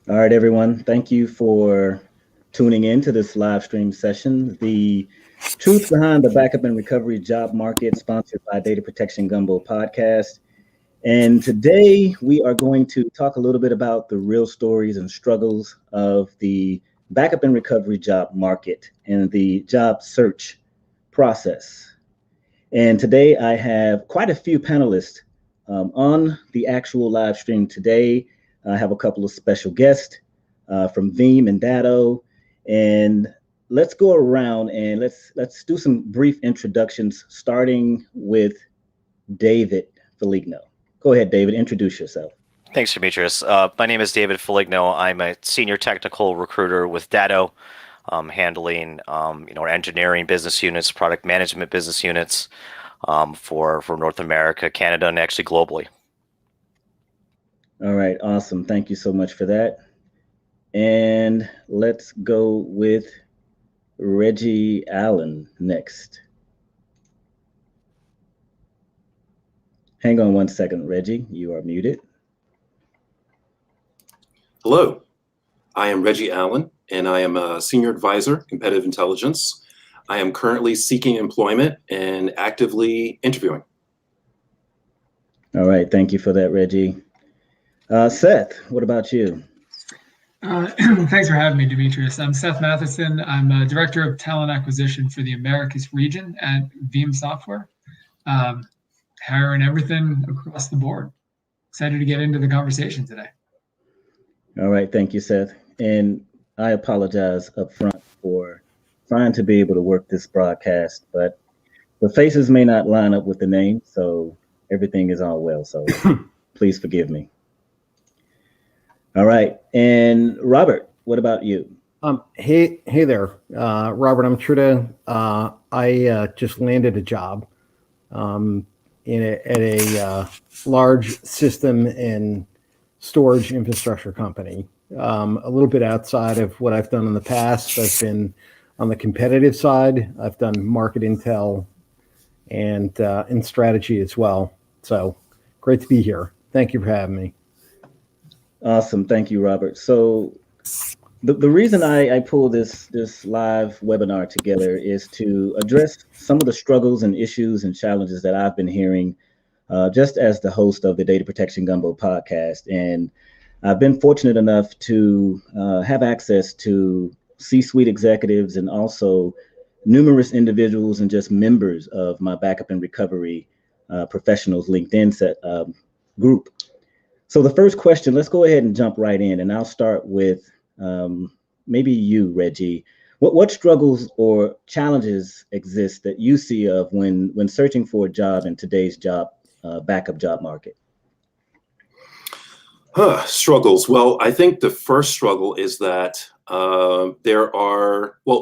All right, everyone. Thank you for tuning in to this live stream session. The Truth Behind the Backup and Recovery Job Market, sponsored by Data Protection Gumbo podcast. And today we are going to talk a little bit about the real stories and struggles of the backup and recovery job market and the job search process. And today I have quite a few panelists on the actual live stream today. I have a couple of special guests from Veeam and Datto, and let's go around and let's do some brief introductions, starting with David Feligno. Go ahead, David. Introduce yourself. Thanks, Demetrius. My name is David Feligno. I'm a senior technical recruiter with Datto, handling our engineering business units, product management business units for North America, Canada, and actually globally. All right, awesome. Thank you so much for that. And let's go with Reggie Allen next. Hang on one second, Reggie. You are muted. Hello, I am Reggie Allen, and I am a senior advisor, competitive intelligence. I am currently seeking employment and actively interviewing. All right, thank you for that, Reggie. Seth, what about you? Thanks for having me, Demetrius. I'm Seth Matheson. I'm a Director of Talent Acquisition for the Americas region at Veeam Software, hiring everything across the board. Excited to get into the conversation today. All right, thank you, Seth. And I apologize up front for trying to be able to work this broadcast, but the faces may not line up with the name, so everything is all well. So please forgive me. All right, and Robert, what about you? Hey there, Robert Amatruda. I just landed a job at a large system and storage infrastructure company. A little bit outside of what I've done in the past. I've been on the competitive side. I've done market intel and strategy as well. So great to be here. Thank you for having me. Awesome. Thank you, Robert. So the reason I pull this live webinar together is to address some of the struggles and issues and challenges that I've been hearing just as the host of the Data Protection Gumbo podcast. And I've been fortunate enough to have access to C-suite executives and also numerous individuals and just members of my backup and recovery professionals LinkedIn group. So the first question, let's go ahead and jump right in, and I'll start with maybe you, Reggie. What struggles or challenges exist that you see of when searching for a job in today's backup job market? Struggles. Well, I think the first struggle is that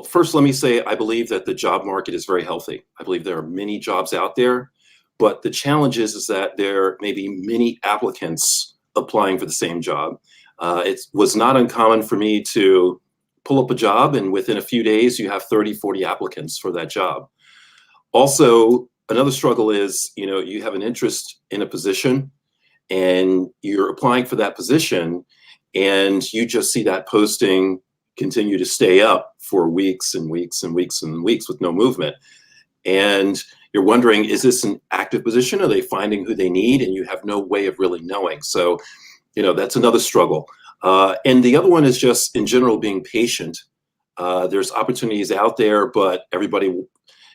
first let me say, I believe that the job market is very healthy. I believe there are many jobs out there, but the challenge is that there may be many applicants applying for the same job. It was not uncommon for me to pull up a job and within a few days you have 30, 40 applicants for that job. Also, another struggle is, you have an interest in a position and you're applying for that position and you just see that posting continue to stay up for weeks and weeks and weeks and weeks with no movement. And you're wondering, is this an active position? Are they finding who they need? And you have no way of really knowing. So, that's another struggle. And the other one is just in general being patient. There's opportunities out there, but everybody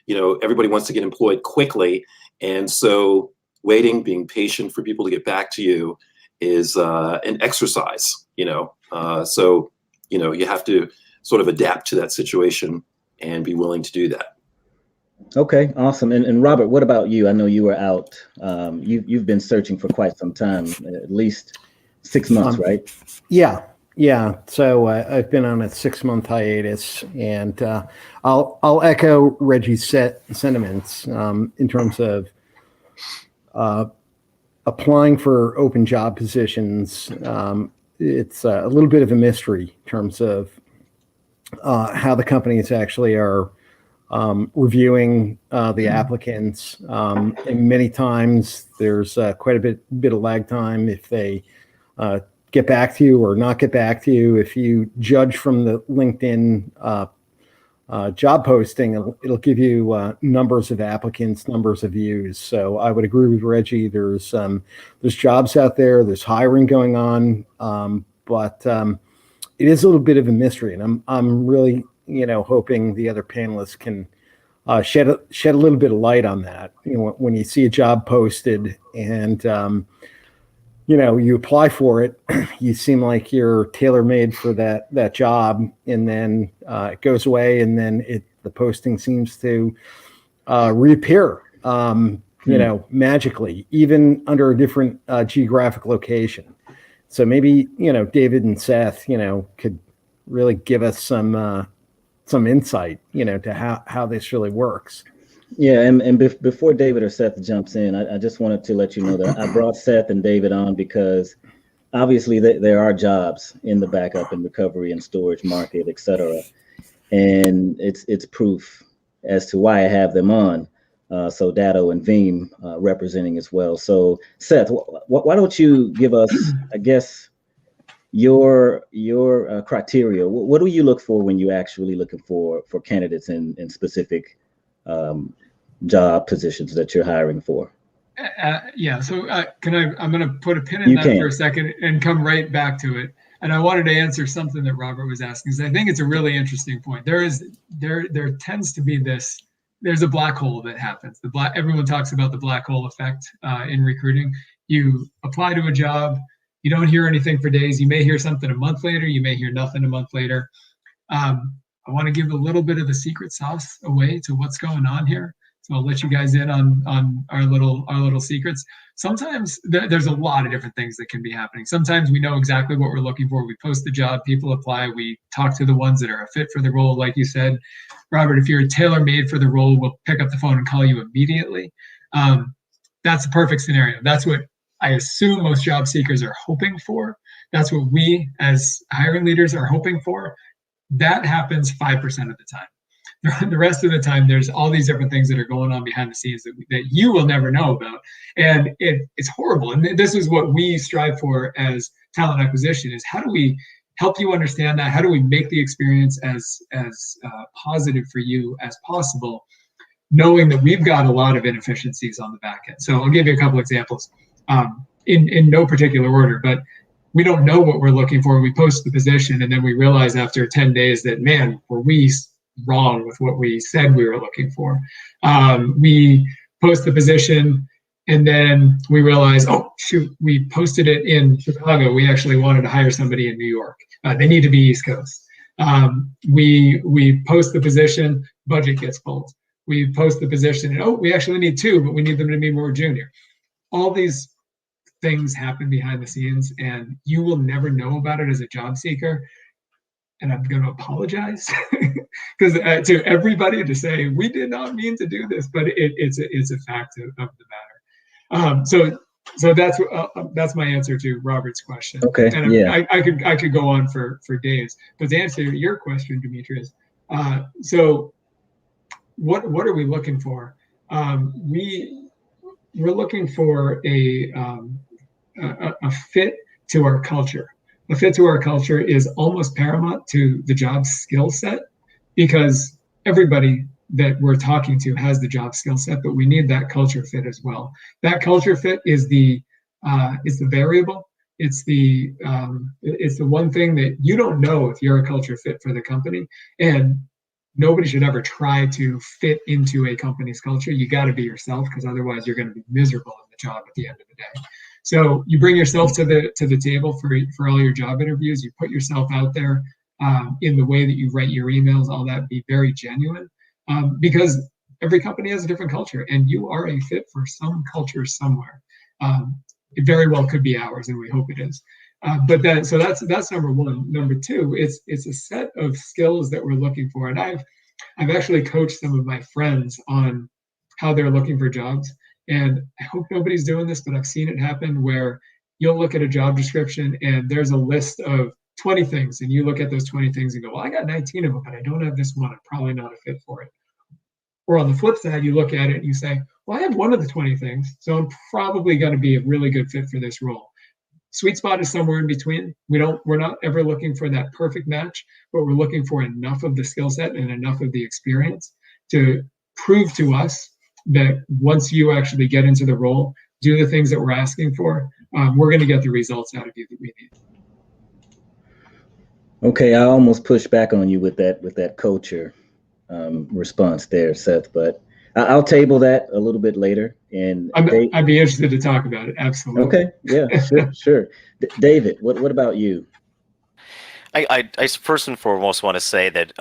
wants to get employed quickly. And so waiting, being patient for people to get back to you is an exercise, so, you have to sort of adapt to that situation and be willing to do that. Okay, awesome. And Robert, what about you? I know you were out. You've been searching for quite some time, at least 6 months, right? Yeah. So I've been on a 6-month hiatus, and I'll echo Reggie's sentiments in terms of applying for open job positions. It's a little bit of a mystery in terms of how the companies actually are reviewing the applicants. And many times there's quite a bit of lag time if they get back to you or not get back to you. If you judge from the LinkedIn job posting, it'll give you numbers of applicants, numbers of views. So I would agree with Reggie. There's jobs out there. There's hiring going on, but it is a little bit of a mystery, and I'm really hoping the other panelists can shed a little bit of light on that. When you see a job posted and you apply for it, you seem like you're tailor-made for that job, and then it goes away, and then the posting seems to reappear, magically, even under a different geographic location. So maybe David and Seth, could really give us some insight, to how this really works. Yeah, and before David or Seth jumps in, I just wanted to let you know that I brought Seth and David on because obviously there are jobs in the backup and recovery and storage market, et cetera. And it's proof as to why I have them on. So Datto and Veeam representing as well. So Seth, why don't you give us, I guess, your criteria? What do you look for when you actually looking for candidates in specific job positions that you're hiring for? Yeah. So I'm going to put a pin in that for a second and come right back to it. And I wanted to answer something that Robert was asking, because I think it's a really interesting point. There tends to be there's a black hole that happens. Everyone talks about the black hole effect in recruiting. You apply to a job, you don't hear anything for days. You may hear something a month later. You may hear nothing a month later. I want to give a little bit of the secret sauce away to what's going on here. So I'll let you guys in on our little secrets. Sometimes there's a lot of different things that can be happening. Sometimes we know exactly what we're looking for. We post the job, people apply. We talk to the ones that are a fit for the role. Like you said, Robert, if you're tailor-made for the role, we'll pick up the phone and call you immediately. That's the perfect scenario. That's what I assume most job seekers are hoping for. That's what we as hiring leaders are hoping for. That happens 5% of the time. The rest of the time, there's all these different things that are going on behind the scenes that you will never know about. And it's horrible. And this is what we strive for as talent acquisition, is how do we help you understand that? How do we make the experience as positive for you as possible, knowing that we've got a lot of inefficiencies on the back end? So I'll give you a couple examples in no particular order, but we don't know what we're looking for. We post the position, and then we realize after 10 days that, man, were we wrong with what we said we were looking for. We post the position, and then we realize, oh, shoot, we posted it in Chicago. We actually wanted to hire somebody in New York. They need to be East Coast. We post the position, budget gets pulled. We post the position, and we actually need two, but we need them to be more junior. All these things happen behind the scenes, and you will never know about it as a job seeker. And I'm going to apologize because to everybody to say we did not mean to do this, but it's a fact of the matter. So that's my answer to Robert's question. Okay. And yeah. I could go on for days, but to answer your question, Demetrius, so what are we looking for? We're looking for a fit to our culture. A fit to our culture is almost paramount to the job skill set, because everybody that we're talking to has the job skill set, but we need that culture fit as well. That culture fit is the variable. It's the one thing that you don't know if you're a culture fit for the company, and nobody should ever try to fit into a company's culture. You got to be yourself, because otherwise you're going to be miserable in the job at the end of the day. So you bring yourself to the table for all your job interviews. You put yourself out there in the way that you write your emails. All that, be very genuine, because every company has a different culture, and you are a fit for some culture somewhere. It very well could be ours, and we hope it is. But that's number one. Number two, it's a set of skills that we're looking for, and I've actually coached some of my friends on how they're looking for jobs. And I hope nobody's doing this, but I've seen it happen where you'll look at a job description and there's a list of 20 things, and you look at those 20 things and go, well, I got 19 of them, but I don't have this one. I'm probably not a fit for it. Or on the flip side, you look at it and you say, well, I have one of the 20 things, so I'm probably going to be a really good fit for this role. Sweet spot is somewhere in between. We're not ever looking for that perfect match, but we're looking for enough of the skill set and enough of the experience to prove to us that once you actually get into the role, do the things that we're asking for, we're going to get the results out of you that we need. Okay, I almost pushed back on you with that culture response there, Seth, but I'll table that a little bit later. And I'd be interested to talk about it. Absolutely. Okay, yeah, sure. David, what about you? I first and foremost want to say that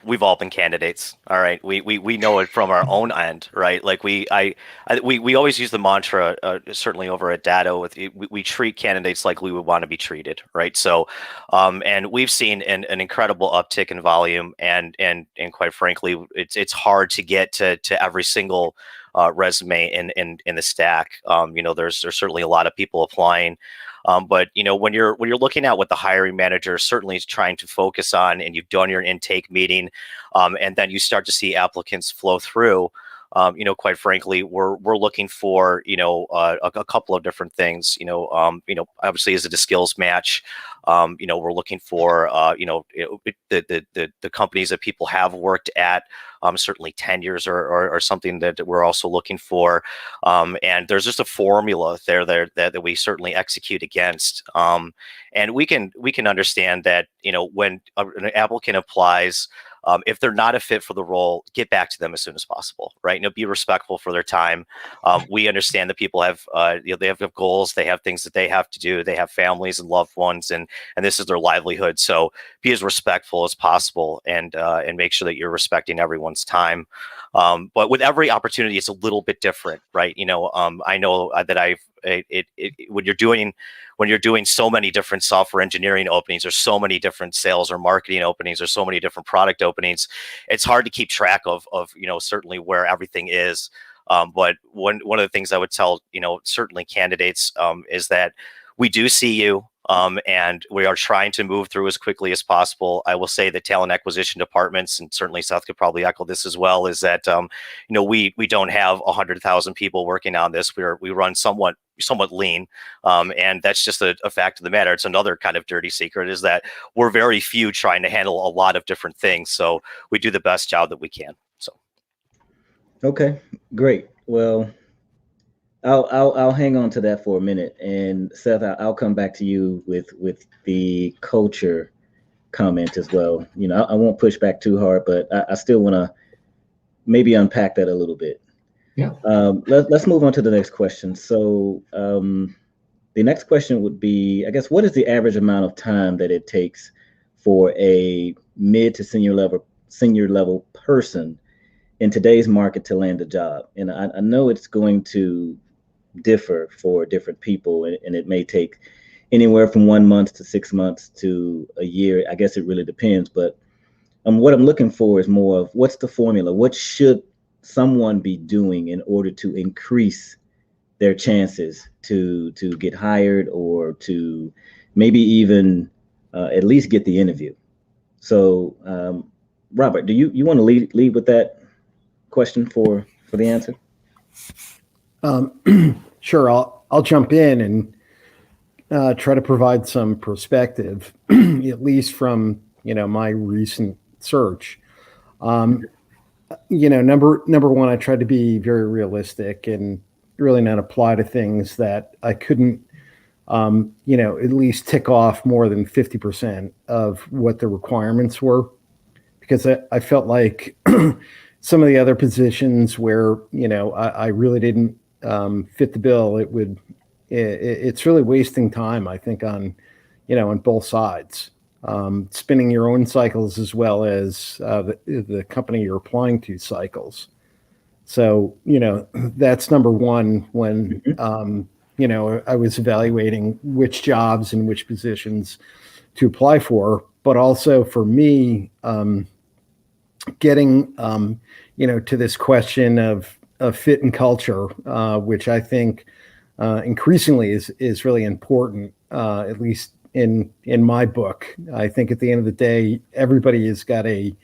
we've all been candidates. All right, we know it from our own end, right? Like we always use the mantra, certainly over at Datto, we treat candidates like we would want to be treated, right? So, and we've seen an incredible uptick in volume, and quite frankly, it's hard to get to every single resume in the stack. There's certainly a lot of people applying. But when you're looking at what the hiring manager certainly is trying to focus on, and you've done your intake meeting, and then you start to see applicants flow through, quite frankly, we're looking for a couple of different things. Obviously, is it a skills match? We're looking for the companies that people have worked at. Certainly tenures or something that we're also looking for. And there's just a formula there that we certainly execute against. And we can understand that, when an applicant applies, if they're not a fit for the role, get back to them as soon as possible, right? Be respectful for their time. We understand that people have, they have goals, they have things that they have to do, they have families and loved ones, and this is their livelihood. So be as respectful as possible, and make sure that you're respecting everyone's time. But with every opportunity, it's a little bit different, right? I know that when you're doing so many different software engineering openings, or so many different sales or marketing openings, or so many different product openings, it's hard to keep track of certainly where everything is. But one of the things I would tell certainly candidates is that we do see you. And we are trying to move through as quickly as possible. I will say the talent acquisition departments, and certainly Seth could probably echo this as well, is that we don't have 100,000 people working on this. We run somewhat lean, and that's just a fact of the matter. It's another kind of dirty secret, is that we're very few trying to handle a lot of different things. So we do the best job that we can. So. Okay, great. Well, I'll hang on to that for a minute, and Seth, I'll come back to you with the culture comment as well. I won't push back too hard, but I still want to maybe unpack that a little bit. Yeah. Let's move on to the next question. So the next question would be, I guess, what is the average amount of time that it takes for a mid to senior level person in today's market to land a job? And I know it's going to differ for different people, and it may take anywhere from 1 month to 6 months to a year. I guess it really depends. But what I'm looking for is more of, what's the formula? What should someone be doing in order to increase their chances to get hired, or to maybe even at least get the interview? So, Robert, do you want to lead with that question for the answer? Sure, I'll jump in and try to provide some perspective, at least from my recent search. Number one, I tried to be very realistic and really not apply to things that I couldn't, at least tick off more than 50% of what the requirements were, because I felt like some of the other positions where I really didn't fit the bill, it's really wasting time, I think, on both sides, spinning your own cycles as well as the company you're applying to cycles. So that's number one when I was evaluating which jobs and which positions to apply for. But also for me, getting to this question of fit and culture, which I think increasingly is really important, at least in my book. I think at the end of the day, everybody has got a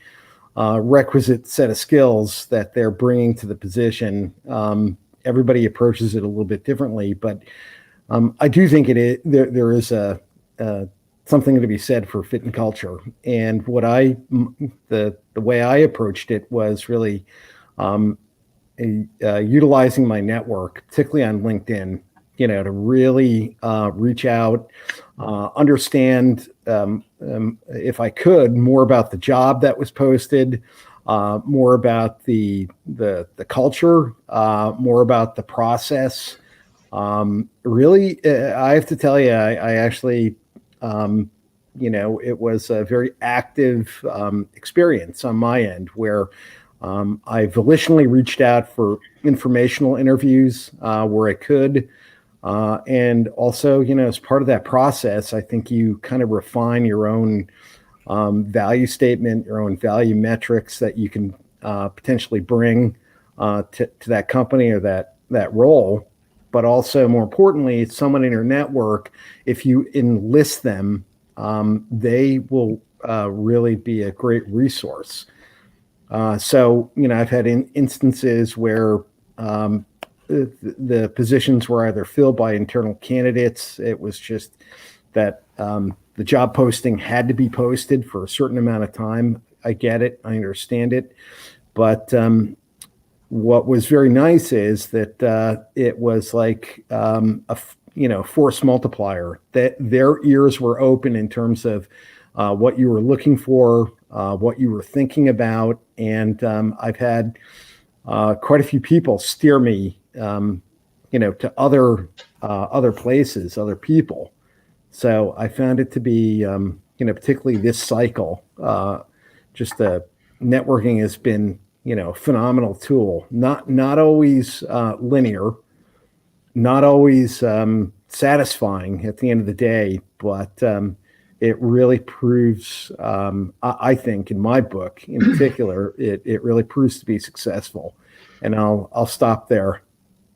requisite set of skills that they're bringing to the position. Everybody approaches it a little bit differently, but I do think there is something to be said for fit and culture. And the way I approached it was really utilizing my network, particularly on LinkedIn, to really reach out, understand, if I could, more about the job that was posted, more about the culture, more about the process. Really, I have to tell you, I actually, it was a very active experience on my end where I volitionally reached out for informational interviews where I could. And also, as part of that process, I think you kind of refine your own value statement, your own value metrics that you can potentially bring to that company or that role. But also, more importantly, someone in your network, if you enlist them, they will really be a great resource. So, I've had instances where the positions were either filled by internal candidates. It was just that the job posting had to be posted for a certain amount of time. I get it. I understand it. But what was very nice is that it was like a force multiplier, that their ears were open in terms of what you were looking for, what you were thinking about. And I've had quite a few people steer me, to other places, other people. So I found it to be, particularly this cycle, just the networking has been, a phenomenal tool. Not always linear, not always satisfying at the end of the day, but it really proves, I think, in my book in particular, it really proves to be successful. And I'll stop there.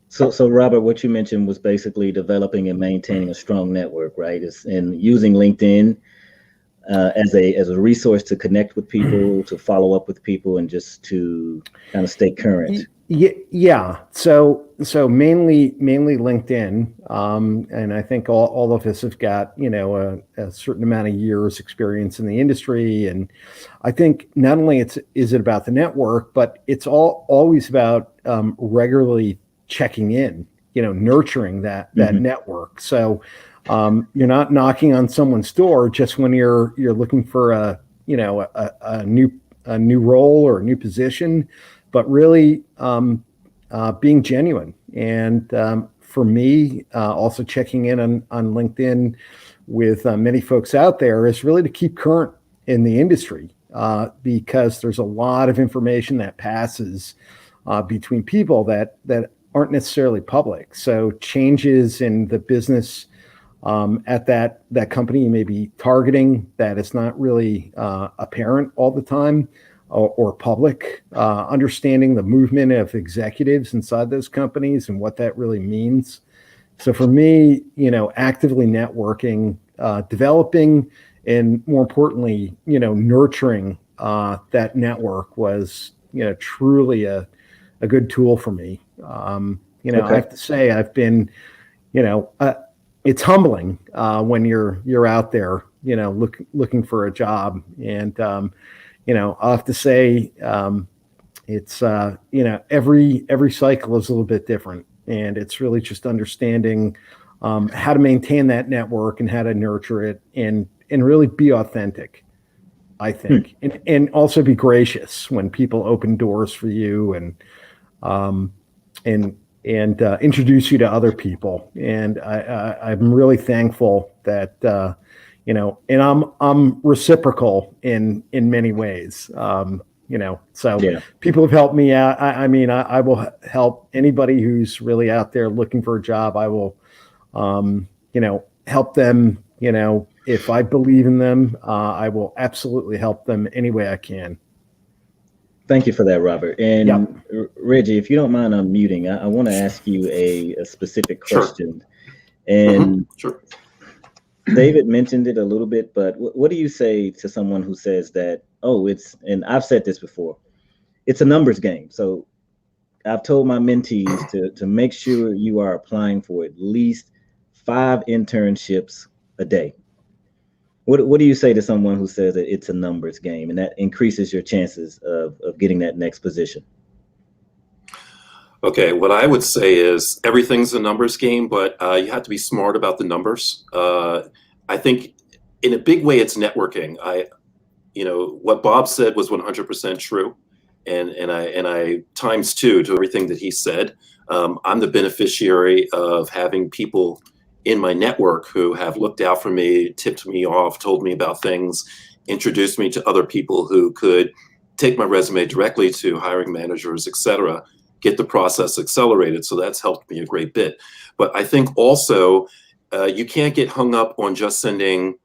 So Robert, what you mentioned was basically developing and maintaining a strong network, right? And using LinkedIn as a resource to connect with people, to follow up with people, and just to kind of stay current. Yeah. So mainly LinkedIn, and I think all of us have got a certain amount of years experience in the industry, and I think not only is it about the network, but it's always about regularly checking in, nurturing that network. So you're not knocking on someone's door just when you're looking for a new role or a new position, but really being genuine. And for me, also checking in on LinkedIn with many folks out there is really to keep current in the industry, because there's a lot of information that passes between people that aren't necessarily public. So changes in the business at that company you may be targeting that is not really apparent all the time or public, understanding the movement of executives inside those companies and what that really means. So for me, actively networking, developing, and more importantly, nurturing that network was, truly a good tool for me. Okay. I have to say I've been, it's humbling when you're out there, looking for a job. And, I'll have to say it's, every cycle is a little bit different. And it's really just understanding how to maintain that network and how to nurture it and really be authentic, I think. And also be gracious when people open doors for you and introduce you to other people. And I'm really thankful that, and I'm reciprocal in many ways, so yeah. People have helped me out. I will help anybody who's really out there looking for a job. I will, help them, if I believe in them, I will absolutely help them any way I can. Thank you for that, Robert. And yep. Reggie, if you don't mind unmuting, I want to ask you a specific question. Sure. And sure. David mentioned it a little bit, but what do you say to someone who says that, and I've said this before, it's a numbers game. So I've told my mentees to make sure you are applying for at least 5 internships a day. What do you say to someone who says that it's a numbers game and that increases your chances of getting that next position? Okay, what I would say is everything's a numbers game, but you have to be smart about the numbers. I think in a big way it's networking. What Bob said was 100% true, and I times two to everything that he said. I'm the beneficiary of having people in my network who have looked out for me, tipped me off, told me about things, introduced me to other people who could take my resume directly to hiring managers, etc., get the process accelerated. So that's helped me a great bit. But I think also you can't get hung up on just sending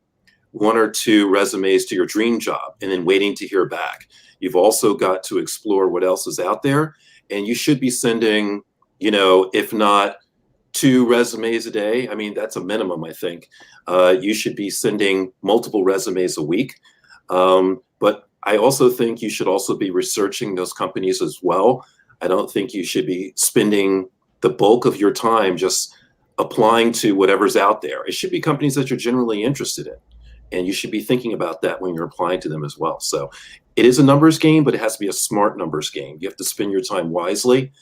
1 or 2 resumes to your dream job and then waiting to hear back. You've also got to explore what else is out there. And you should be sending, if not 2 resumes a day, I mean, that's a minimum, I think. You should be sending multiple resumes a week. But I also think you should also be researching those companies as well. I don't think you should be spending the bulk of your time just applying to whatever's out there. It should be companies that you're generally interested in. And you should be thinking about that when you're applying to them as well. So it is a numbers game, but it has to be a smart numbers game. You have to spend your time wisely.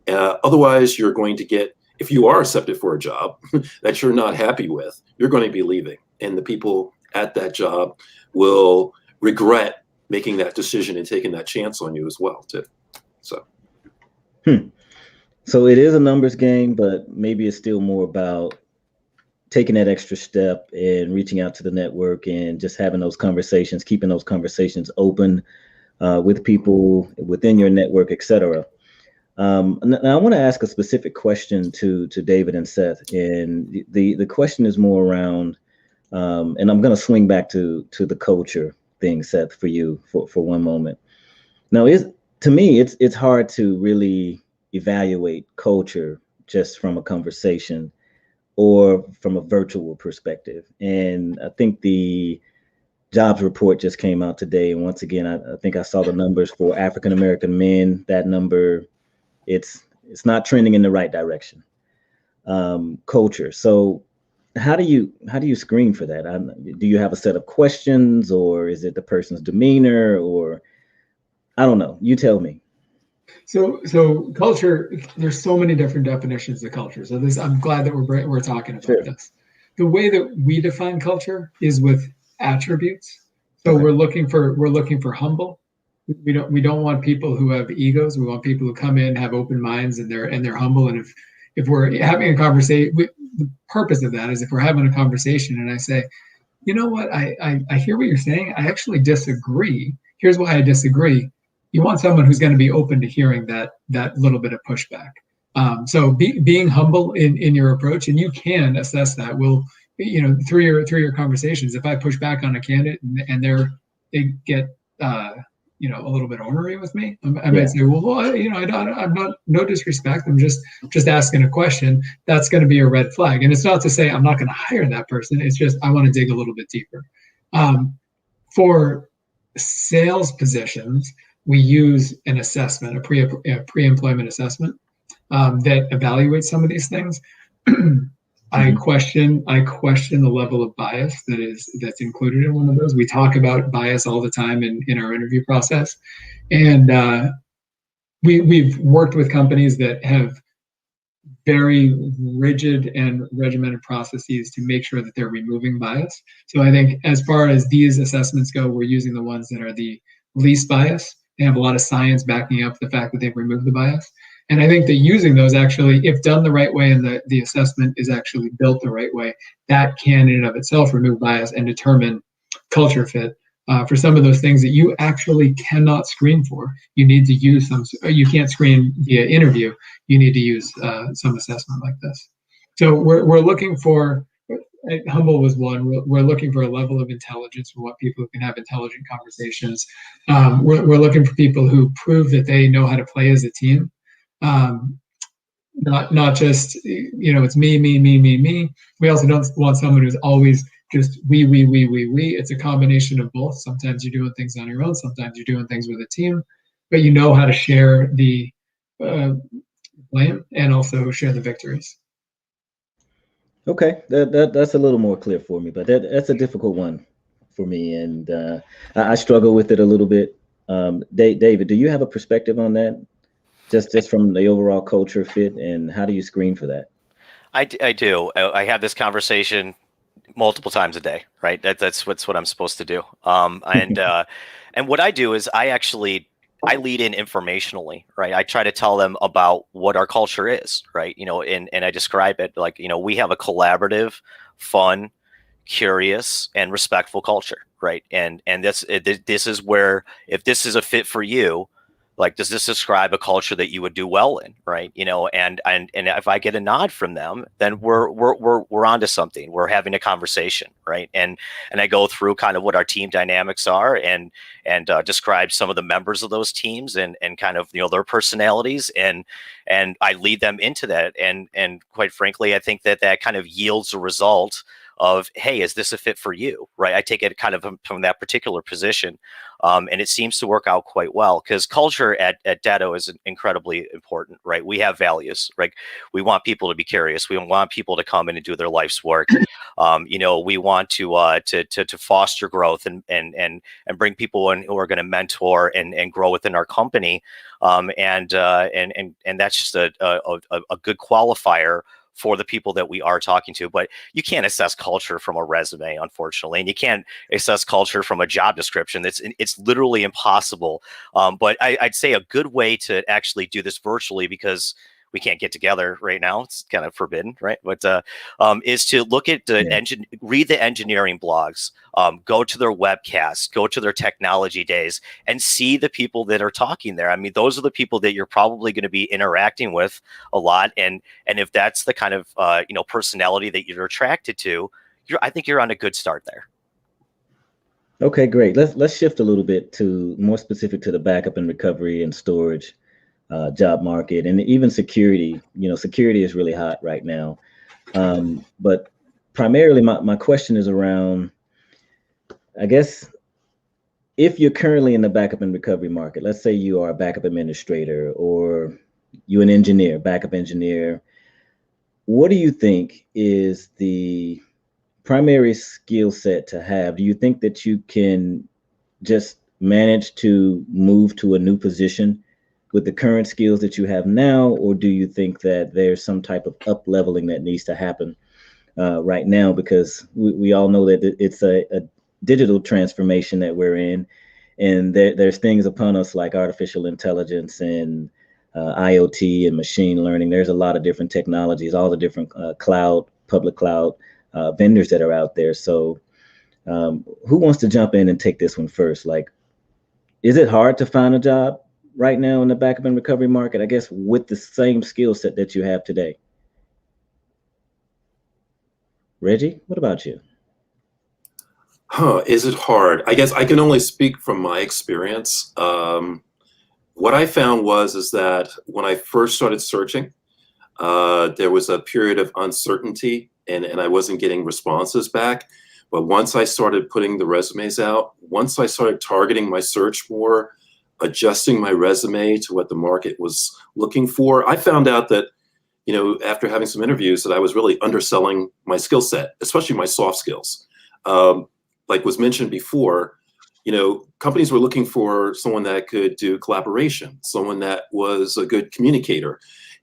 Otherwise, you're going to get, if you are accepted for a job that you're not happy with, you're going to be leaving. And the people at that job will regret making that decision and taking that chance on you as well, too. So. So it is a numbers game, but maybe it's still more about taking that extra step and reaching out to the network and just having those conversations, keeping those conversations open with people within your network, etc. Now I want to ask a specific question to David and Seth, and the question is more around, and I'm going to swing back to the culture thing, Seth, for you for one moment. Now, to me, it's hard to really evaluate culture just from a conversation or from a virtual perspective. And I think the jobs report just came out today. And once again, I think I saw the numbers for African-American men. That number, it's not trending in the right direction. Culture. So how do you screen for that? Do you have a set of questions, or is it the person's demeanor, or I don't know. You tell me. So culture, there's so many different definitions of culture. So I'm glad that we're talking about this. The way that we define culture is with attributes. So we're looking for humble. We don't want people who have egos. We want people who come in, have open minds, and they're humble. And if we're having a conversation, the purpose of that is if we're having a conversation and I say, you know what, I hear what you're saying. I actually disagree. Here's why I disagree. You want someone who's going to be open to hearing that little bit of pushback. So being humble in your approach, and you can assess that. Through your conversations, if I push back on a candidate and they get a little bit ornery with me, I might say, well, I'm not, no disrespect. I'm just asking a question. That's going to be a red flag. And it's not to say I'm not going to hire that person. It's just I want to dig a little bit deeper. For sales positions, we use an assessment, a pre-employment assessment that evaluates some of these things. I question the level of bias that's included in one of those. We talk about bias all the time in our interview process, and we've worked with companies that have very rigid and regimented processes to make sure that they're removing bias. So I think as far as these assessments go, we're using the ones that are the least bias. They have a lot of science backing up the fact that they've removed the bias. And I think that using those actually, if done the right way and the assessment is actually built the right way, that can in and of itself remove bias and determine culture fit. For some of those things that you actually cannot screen for, you need to use you can't screen via interview, you need to use some assessment like this. So we're looking for, humble was one, we're looking for a level of intelligence. We want people who can have intelligent conversations. We're looking for people who prove that they know how to play as a team. Not just, it's me. We also don't want someone who's always just we. It's a combination of both. Sometimes you're doing things on your own, sometimes you're doing things with a team, but you know how to share the blame and also share the victories. Okay, that's a little more clear for me, but that's a difficult one for me, and I struggle with it a little bit. David, do you have a perspective on that? Just from the overall culture fit, and how do you screen for that? I do. I have this conversation multiple times a day, right? That's what I'm supposed to do. And what I do is I lead in informationally, right? I try to tell them about what our culture is, right? And I describe it like, we have a collaborative, fun, curious, and respectful culture, right? And this is where, if this is a fit for you, like, does this describe a culture that you would do well in, right? And if I get a nod from them, then we're onto something. We're having a conversation, right? And I go through kind of what our team dynamics are, and describe some of the members of those teams, and kind of their personalities, and I lead them into that. And quite frankly, I think that kind of yields a result of, hey, is this a fit for you, right? I take it kind of from that particular position. And it seems to work out quite well, because culture at Datto is incredibly important, right? We have values, right? We want people to be curious. We want people to come in and do their life's work. We want to foster growth, and bring people in who are going to mentor and grow within our company. And that's just a good qualifier for the people that we are talking to. But you can't assess culture from a resume, unfortunately, and you can't assess culture from a job description. It's literally impossible. But I'd say a good way to actually do this virtually, because we can't get together right now, it's kind of forbidden, right? But is to look at read the engineering blogs, go to their webcasts, go to their technology days, and see the people that are talking there. I mean, those are the people that you're probably going to be interacting with a lot, and if that's the kind of personality that you're attracted to, I think you're on a good start there. Okay, great. Let's shift a little bit to more specific to the backup and recovery and storage job market, and even security. Security is really hot right now. But primarily, my question is around, I guess, if you're currently in the backup and recovery market, let's say you are a backup administrator, or you an engineer, backup engineer, what do you think is the primary skill set to have? Do you think that you can just manage to move to a new position with the current skills that you have now, or do you think that there's some type of up leveling that needs to happen right now? Because we all know that it's a digital transformation that we're in, and there's things upon us like artificial intelligence and IoT and machine learning. There's a lot of different technologies, all the different public cloud vendors that are out there. So who wants to jump in and take this one first? Like, is it hard to find a job right now in the backup and recovery market, I guess, with the same skill set that you have today? Reggie, what about you? Is it hard? I guess I can only speak from my experience. What I found is that when I first started searching, there was a period of uncertainty, and I wasn't getting responses back. But once I started putting the resumes out, once I started targeting my search more, adjusting my resume to what the market was looking for, I found out that, after having some interviews, that I was really underselling my skill set, especially my soft skills. Like was mentioned before, companies were looking for someone that could do collaboration, someone that was a good communicator.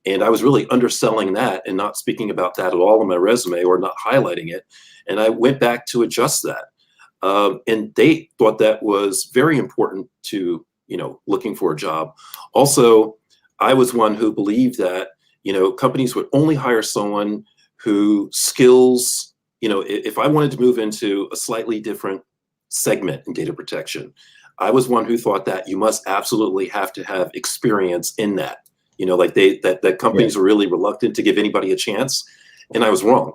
And I was really underselling that and not speaking about that at all in my resume, or not highlighting it. And I went back to adjust that. And they thought that was very important to, looking for a job. Also, I was one who believed that, companies would only hire someone who skills, if I wanted to move into a slightly different segment in data protection, I was one who thought that you must absolutely have to have experience in that. Like that companies were really reluctant to give anybody a chance, and I was wrong.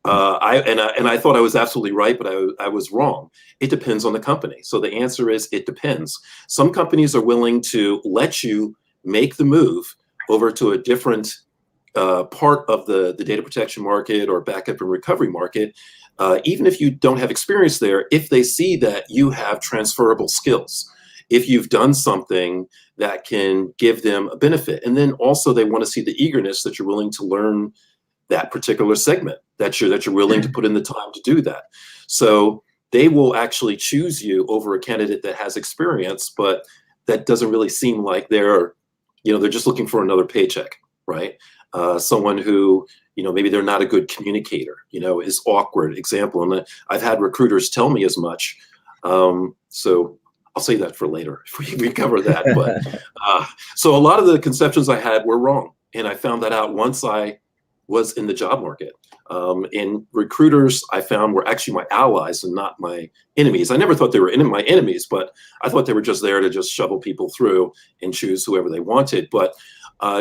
I thought I was absolutely right, but I was wrong. It depends on the company. So the answer is it depends. Some companies are willing to let you make the move over to a different part of the data protection market or backup and recovery market, even if you don't have experience there, if they see that you have transferable skills, if you've done something that can give them a benefit. And then also they want to see the eagerness that you're willing to learn that particular segment, that you're willing to put in the time to do that. So they will actually choose you over a candidate that has experience, but that doesn't really seem like they're just looking for another paycheck, right? Someone who, maybe they're not a good communicator, is awkward. Example, and I've had recruiters tell me as much. So I'll say that for later if we cover that. But so a lot of the conceptions I had were wrong, and I found that out once I was in the job market. And recruiters, I found, were actually my allies and not my enemies. I never thought they were my enemies, but I thought they were just there to just shovel people through and choose whoever they wanted. But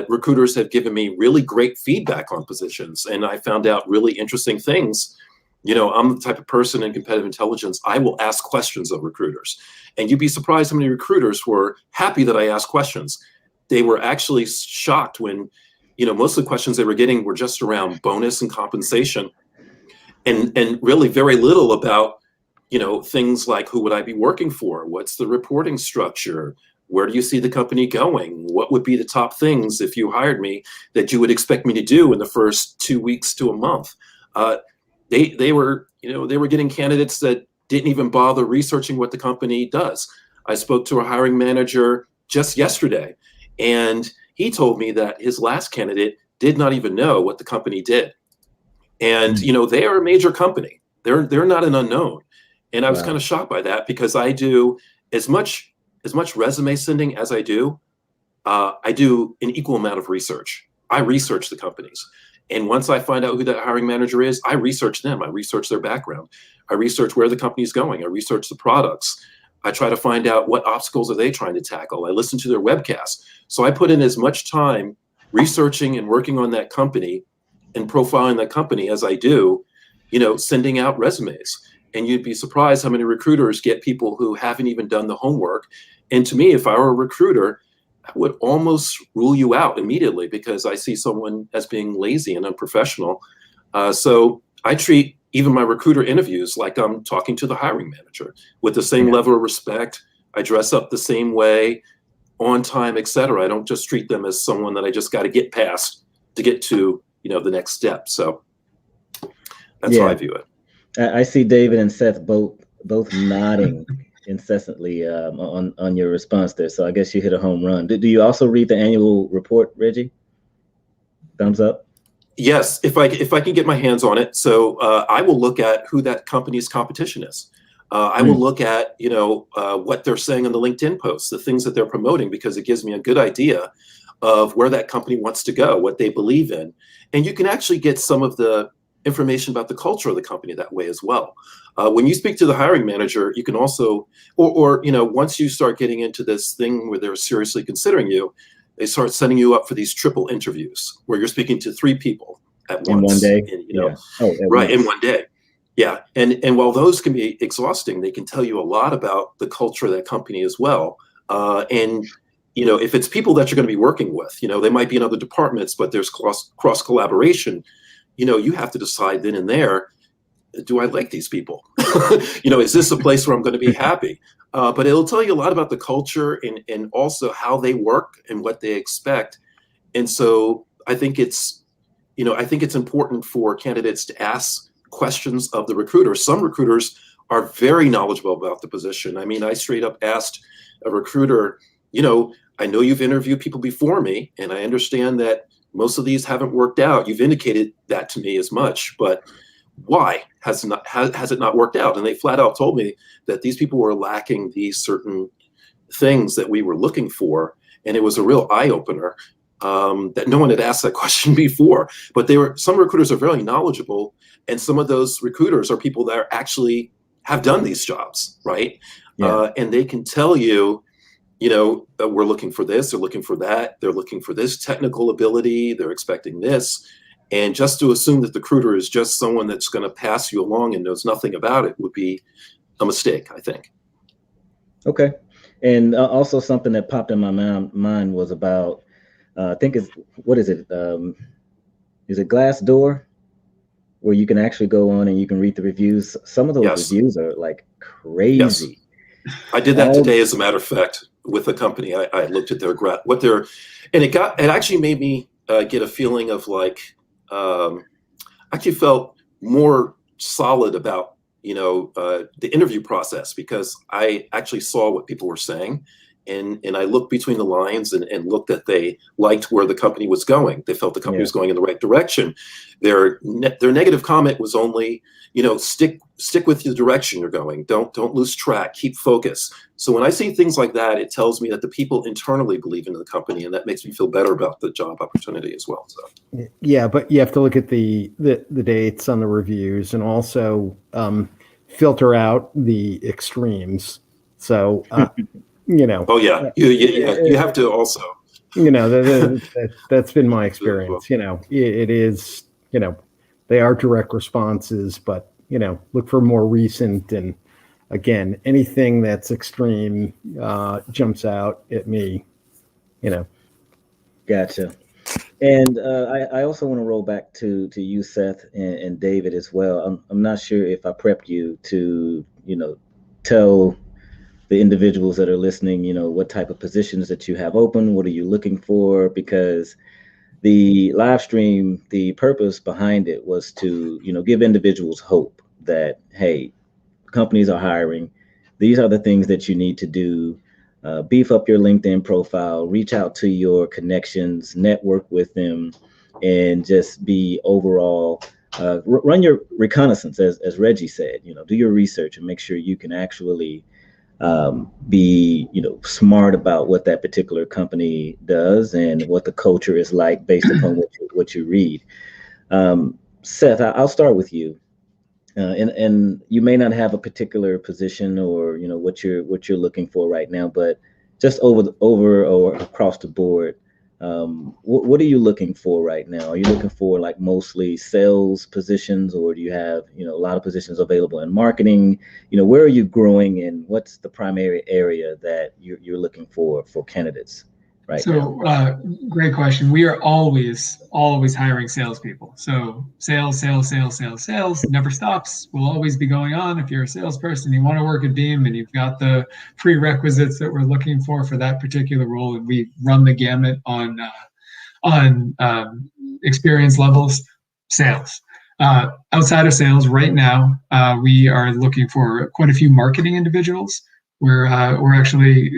recruiters have given me really great feedback on positions, and I found out really interesting things. I'm the type of person in competitive intelligence, I will ask questions of recruiters. And you'd be surprised how many recruiters were happy that I asked questions. They were actually shocked when, most of the questions they were getting were just around bonus and compensation, and really very little about, things like, who would I be working for? What's the reporting structure? Where do you see the company going? What would be the top things if you hired me that you would expect me to do in the first 2 weeks to a month? They were getting candidates that didn't even bother researching what the company does. I spoke to a hiring manager just yesterday, and he told me that his last candidate did not even know what the company did. And, they are a major company. They're not an unknown. And I was kind of shocked by that, because I do as much resume sending as I do an equal amount of research. I research the companies. And once I find out who that hiring manager is, I research them. I research their background. I research where the company's going. I research the products. I try to find out what obstacles are they trying to tackle. I listen to their webcasts. So I put in as much time researching and working on that company and profiling that company as I do, sending out resumes. And you'd be surprised how many recruiters get people who haven't even done the homework. And to me, if I were a recruiter, I would almost rule you out immediately, because I see someone as being lazy and unprofessional. So I treat even my recruiter interviews like I'm talking to the hiring manager with the same level of respect. I dress up the same way, on time, etc. I don't just treat them as someone that I just got to get past to get to, the next step. So that's how I view it. I see David and Seth both nodding incessantly on your response there. So I guess you hit a home run. Do you also read the annual report, Reggie? Thumbs up. Yes, if I can get my hands on it. So I will look at who that company's competition is. I will look at what they're saying on the LinkedIn posts, the things that they're promoting, because it gives me a good idea of where that company wants to go, what they believe in, and you can actually get some of the information about the culture of the company that way as well. When you speak to the hiring manager, you can also, or once you start getting into this thing where they're seriously considering you, they start setting you up for these triple interviews where you're speaking to 3 people at once. In one day? And, in one day. Yeah. And while those can be exhausting, they can tell you a lot about the culture of that company as well. And if it's people that you're going to be working with, they might be in other departments, but there's cross collaboration. You have to decide then and there, do I like these people? Is this a place where I'm going to be happy? But it'll tell you a lot about the culture and also how they work and what they expect. And so I think it's important for candidates to ask questions of the recruiter. Some recruiters are very knowledgeable about the position. I mean, I straight up asked a recruiter, I know you've interviewed people before me, and I understand that most of these haven't worked out. You've indicated that to me as much, but why has it not worked out? And they flat out told me that these people were lacking these certain things that we were looking for. And it was a real eye opener that no one had asked that question before. But some recruiters are very knowledgeable, and some of those recruiters are people that actually have done these jobs, right? Yeah. And they can tell you, we're looking for this, they're looking for that, they're looking for this technical ability, they're expecting this. And just to assume that the recruiter is just someone that's going to pass you along and knows nothing about it would be a mistake, I think. Okay. And also something that popped in my mind was about, I think is it Glassdoor, where you can actually go on and you can read the reviews. Some of those reviews are like crazy. Yes. I did that today, as a matter of fact, with a company. I looked at and it actually made me get a feeling of like, actually felt more solid about, the interview process, because I actually saw what people were saying. And I looked between the lines and looked that they liked where the company was going. They felt the company was going in the right direction. Their negative comment was only, stick with the direction you're going. Don't lose track. Keep focus. So when I see things like that, it tells me that the people internally believe in the company, and that makes me feel better about the job opportunity as well. So yeah, but you have to look at the dates on the reviews, and also filter out the extremes. So oh yeah, you have to also. That's been my experience. It is. They are direct responses, but look for more recent. And again, anything that's extreme jumps out at me. Gotcha. And I also want to roll back to you, Seth, and David as well. I'm not sure if I prepped you to, tell the individuals that are listening, what type of positions that you have open, what are you looking for? Because the live stream, the purpose behind it was to, give individuals hope that, hey, companies are hiring. These are the things that you need to do. Beef up your LinkedIn profile, reach out to your connections, network with them, and just be overall, run your reconnaissance, as Reggie said, do your research and make sure you can actually be smart about what that particular company does and what the culture is like based upon what you read. Seth, I'll start with you. And you may not have a particular position or what you're looking for right now, but just over or across the board, what are you looking for right now? Are you looking for like mostly sales positions, or do you have a lot of positions available in marketing? Where are you growing, and what's the primary area that you're looking for candidates right now? So, great question. We are always hiring salespeople. So sales never stops. Will always be going on. If you're a salesperson, you want to work at Veeam, and you've got the prerequisites that we're looking for that particular role, and we run the gamut on experience levels. Sales. Outside of sales, right now, we are looking for quite a few marketing individuals. We're actually,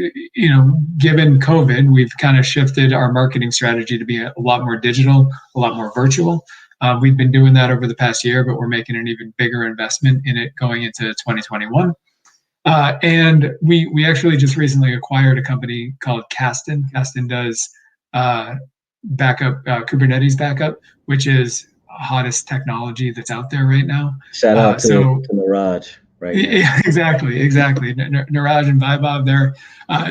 given COVID, we've kind of shifted our marketing strategy to be a lot more digital, a lot more virtual. We've been doing that over the past year, but we're making an even bigger investment in it going into 2021. And we actually just recently acquired a company called Kasten. Kasten does backup, Kubernetes backup, which is hottest technology that's out there right now. Shout out to Mirage. Right. Yeah, exactly. Niraj and Vaibhav there.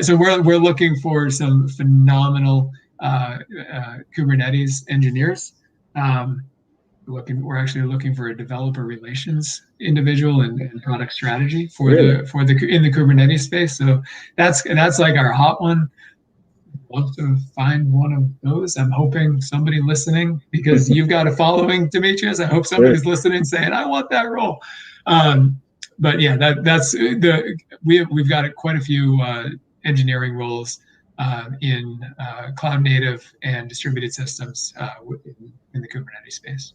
So we're looking for some phenomenal Kubernetes engineers. We're actually looking for a developer relations individual and product strategy for really? in the Kubernetes space. So that's like our hot one. Love to find one of those. I'm hoping somebody listening, because you've got a following, Demetrius. I hope somebody's listening saying, I want that role. But yeah, we've got quite a few engineering roles in cloud native and distributed systems in the Kubernetes space.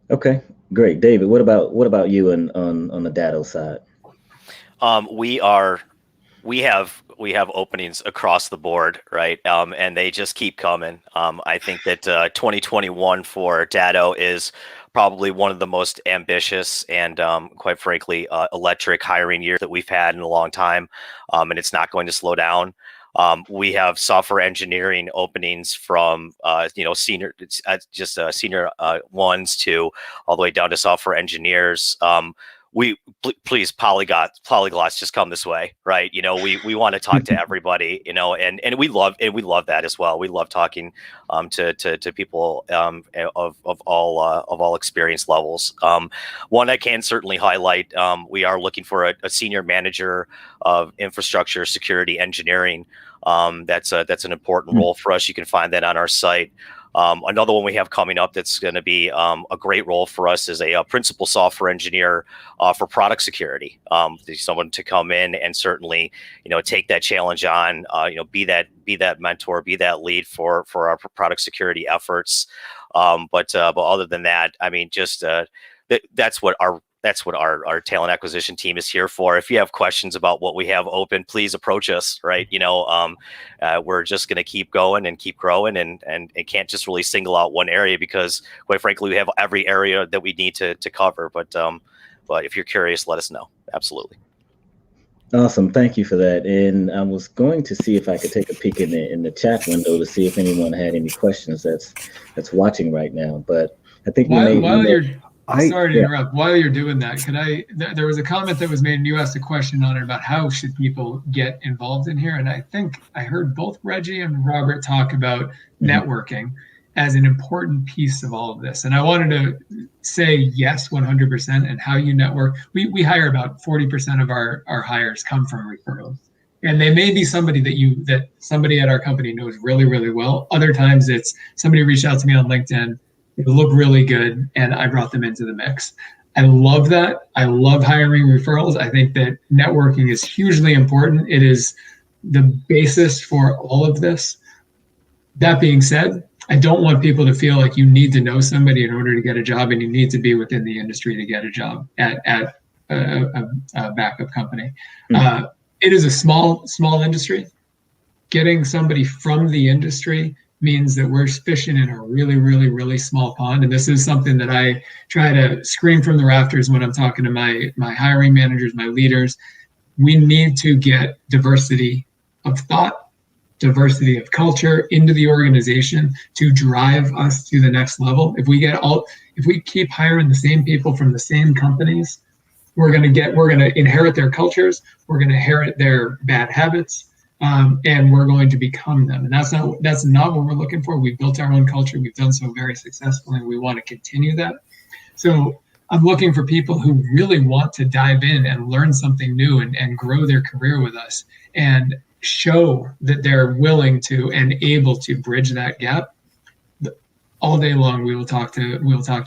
Okay, great, David. What about you on the Datto side? We have openings across the board, right? And they just keep coming. I think that 2021 for Datto is probably one of the most ambitious and, quite frankly, electric hiring year that we've had in a long time, and it's not going to slow down. We have software engineering openings from senior, senior ones to all the way down to software engineers. Please polyglots just come this way, right? We want to talk to everybody, and we love that as well. We love talking to people of all experience levels. One I can certainly highlight, we are looking for a senior manager of infrastructure security engineering. That's an important role for us. You can find that on our site. Another one we have coming up that's going to be a great role for us is a principal software engineer for product security. Someone to come in and certainly, take that challenge on, be that mentor, be that lead for our product security efforts. But other than that, I mean, just that's what our talent acquisition team is here for. If you have questions about what we have open, please approach us. Right? We're just going to keep going and keep growing, and it can't just really single out one area because, quite frankly, we have every area that we need to cover. But if you're curious, let us know. Absolutely. Awesome. Thank you for that. And I was going to see if I could take a peek in the chat window to see if anyone had any questions that's watching right now. But I think sorry to interrupt. While you're doing that, there was a comment that was made and you asked a question on it about how should people get involved in here. And I think I heard both Reggie and Robert talk about networking as an important piece of all of this. And I wanted to say yes, 100%, and how you network. We hire about 40% of our hires come from referrals. And they may be somebody that somebody at our company knows really, really well. Other times it's somebody reached out to me on LinkedIn, they look really good, and I brought them into the mix. I love that. I love hiring referrals. I think that networking is hugely important. It is the basis for all of this. That being said, I don't want people to feel like you need to know somebody in order to get a job, and you need to be within the industry to get a job at a backup company. It is a small industry. Getting somebody from the industry means that we're fishing in a really, really, really small pond. And this is something that I try to scream from the rafters when I'm talking to my hiring managers, my leaders. We need to get diversity of thought, diversity of culture into the organization to drive us to the next level. If we keep hiring the same people from the same companies, we're going to inherit their cultures, we're going to inherit their bad habits, and we're going to become them. And that's not what we're looking for. We've built our own culture. We've done so very successfully, and we want to continue that. So I'm looking for people who really want to dive in and learn something new and grow their career with us and show that they're willing to and able to bridge that gap. All day long, we'll talk to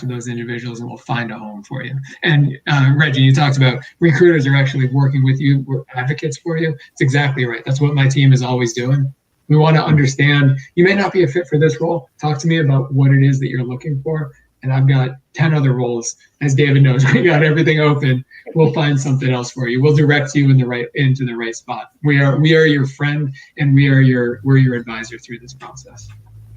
those individuals and we'll find a home for you. And Reggie, you talked about recruiters are actually working with you. We're advocates for you. It's exactly right. That's what my team is always doing. We want to understand, you may not be a fit for this role. Talk to me about what it is that you're looking for. And I've got 10 other roles. As David knows, we got everything open. We'll find something else for you. We'll direct you into the right spot. We are your friend, and we're your advisor through this process.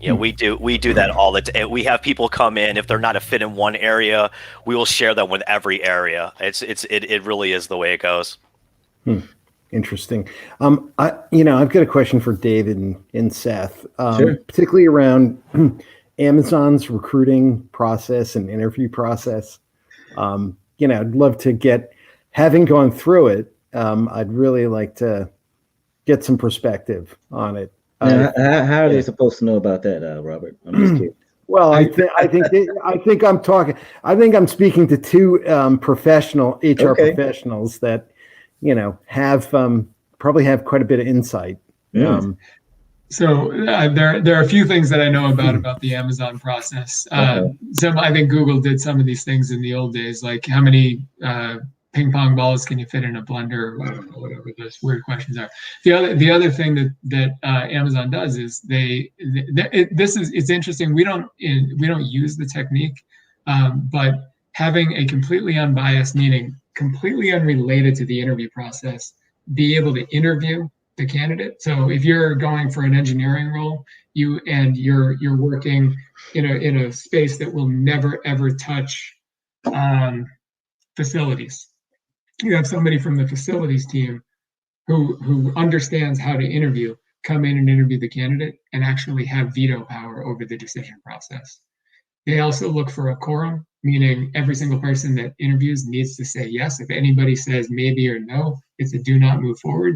Yeah, we do that all the time. We have people come in, if they're not a fit in one area, we will share them with every area. It really is the way it goes. Interesting. I've got a question for David and Seth, Sure. Particularly around Amazon's recruiting process and interview process. I'd love to having gone through it, I'd really like to get some perspective on it. How are they supposed to know about that, Robert? I'm just kidding. Well, I think I'm speaking to two professional HR professionals that have probably have quite a bit of insight. So there are a few things that I know about the Amazon process. I think Google did some of these things in the old days, like how many ping pong balls can you fit in a blender, or whatever those weird questions are. The other thing that Amazon does is it's interesting. We don't use the technique, but having a completely unbiased, meaning completely unrelated to the interview process, be able to interview the candidate. So if you're going for an engineering role, you're working in a space that will never ever touch facilities. You have somebody from the facilities team who understands how to interview, come in and interview the candidate and actually have veto power over the decision process. They also look for a quorum, meaning every single person that interviews needs to say yes. If anybody says maybe or no, it's a do not move forward.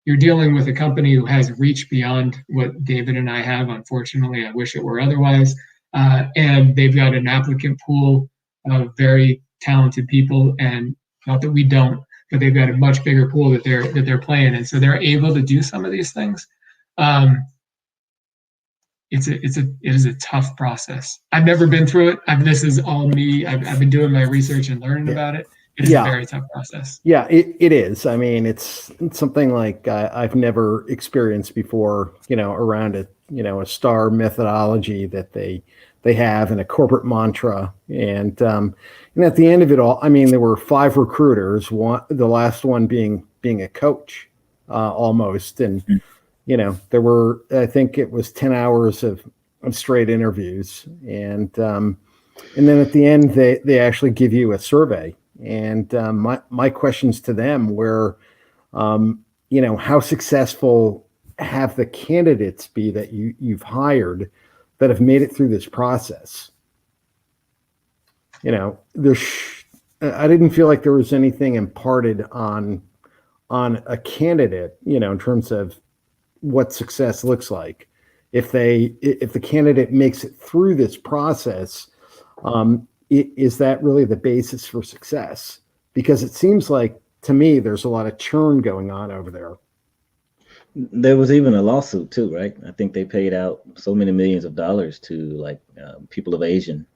You're dealing with a company who has reached beyond what David and I have. Unfortunately, I wish it were otherwise. And they've got an applicant pool of very talented people, and not that we don't, but they've got a much bigger pool that they're playing in. So they're able to do some of these things. It is a tough process. I've never been through it. This is all me. I've been doing my research and learning about it. It is a very tough process. Yeah, it is. I mean, it's something like I've never experienced before, around a star methodology that they they have and a corporate mantra. And at the end of it all, I mean, there were 5 recruiters, the last one being a coach almost. And, there were, I think it was 10 hours of straight interviews. And then at the end, they actually give you a survey. And my questions to them were, how successful have the candidates be that you've hired that have made it through this process? I didn't feel like there was anything imparted on a candidate, in terms of what success looks like. If the candidate makes it through this process, is that really the basis for success? Because it seems like, to me, there's a lot of churn going on over there. There was even a lawsuit too, right? I think they paid out so many millions of dollars to people of Asian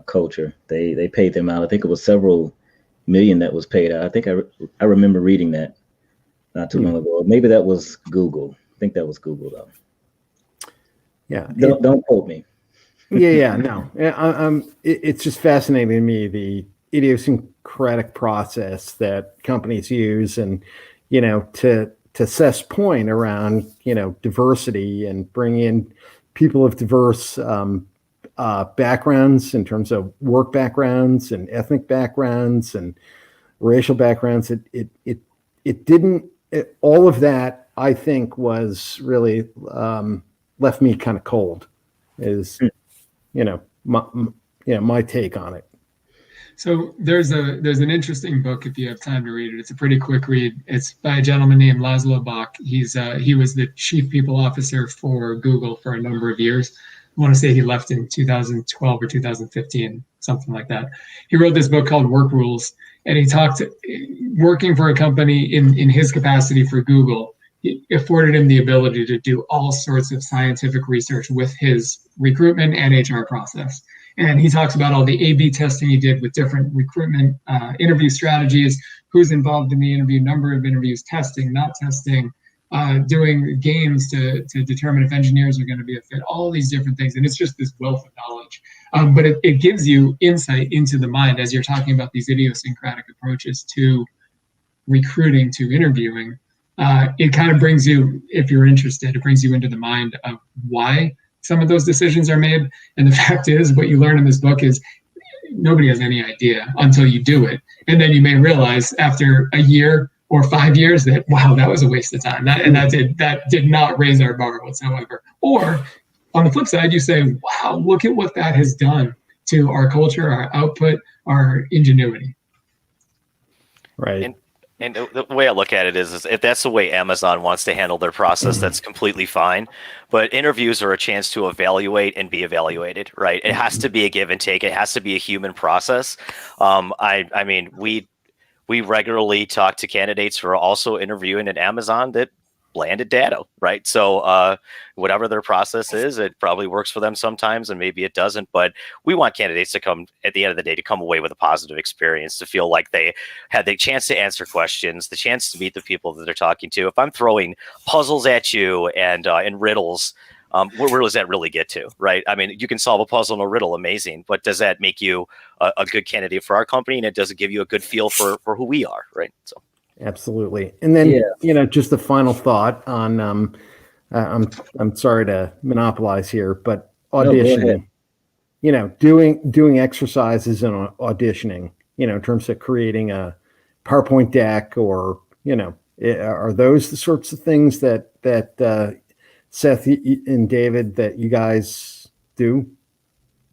culture. They paid them out. I think it was several million that was paid out. I think I remember reading that not too long ago. Maybe that was Google. I think that was Google though. Yeah. Don't quote me. No. It's just fascinating to me, the idiosyncratic process that companies use, and to Seth's point around diversity and bring in people of diverse backgrounds in terms of work backgrounds and ethnic backgrounds and racial backgrounds. It didn't. All of that, I think, was really left me kind of cold. Is my take on it. So there's an interesting book, if you have time to read it. It's a pretty quick read. It's by a gentleman named Laszlo Bock. He was the chief people officer for Google for a number of years. I want to say he left in 2012 or 2015, something like that. He wrote this book called Work Rules, and he talked working for a company in his capacity for Google. It afforded him the ability to do all sorts of scientific research with his recruitment and HR process. And he talks about all the A/B testing he did with different recruitment interview strategies, who's involved in the interview, number of interviews, testing, not testing, doing games to determine if engineers are going to be a fit, all these different things. And it's just this wealth of knowledge. But it gives you insight into the mind as you're talking about these idiosyncratic approaches to recruiting, to interviewing. It kind of brings you, if you're interested, it brings you into the mind of why some of those decisions are made. And the fact is, what you learn in this book is nobody has any idea until you do it. And then you may realize after a year or 5 years that, wow, that was a waste of time. That did not raise our bar whatsoever. Or on the flip side, you say, wow, look at what that has done to our culture, our output, our ingenuity. Right. And the way I look at it is if that's the way Amazon wants to handle their process, that's completely fine. But interviews are a chance to evaluate and be evaluated, right? It has to be a give and take. It has to be a human process. I mean, we regularly talk to candidates who are also interviewing at Amazon that landed Datto, right? So whatever their process is, it probably works for them sometimes and maybe it doesn't, but we want candidates to come at the end of the day to come away with a positive experience, to feel like they had the chance to answer questions, the chance to meet the people that they're talking to. If I'm throwing puzzles at you and riddles, where does that really get to, right? I mean, you can solve a puzzle and a riddle, amazing, but does that make you a good candidate for our company? And it doesn't give you a good feel for who we are, right? So. Absolutely. And then, just a final thought on, I'm sorry to monopolize here, but auditioning, doing exercises and auditioning, in terms of creating a PowerPoint deck or, are those the sorts of things that Seth and David, that you guys do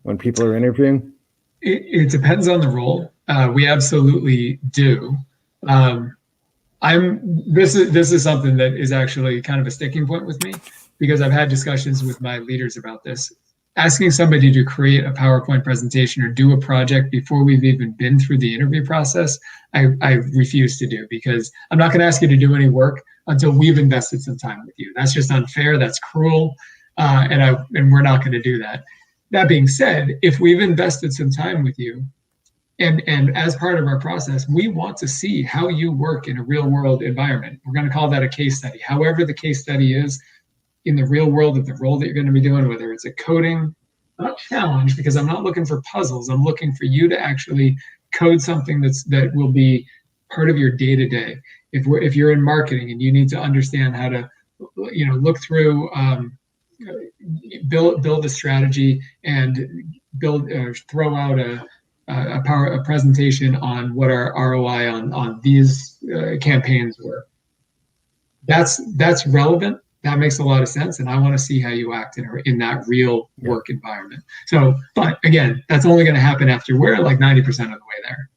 when people are interviewing? It depends on the role. We absolutely do. This is something that is actually kind of a sticking point with me, because I've had discussions with my leaders about this. Asking somebody to create a PowerPoint presentation or do a project before we've even been through the interview process, I refuse to do, because I'm not going to ask you to do any work until we've invested some time with you. That's just unfair. That's cruel. And we're not going to do that. That being said, if we've invested some time with you, and as part of our process, we want to see how you work in a real world environment. We're going to call that a case study. However the case study is in the real world of the role that you're going to be doing, whether it's a coding not challenge, because I'm not looking for puzzles. I'm looking for you to actually code something that will be part of your day to day. If you're in marketing and you need to understand how to, look through, build a strategy and build or throw out a presentation on what our ROI on these campaigns were. That's relevant. That makes a lot of sense, and I want to see how you act in that real work environment. So, but again, that's only going to happen after we're like 90% of the way there.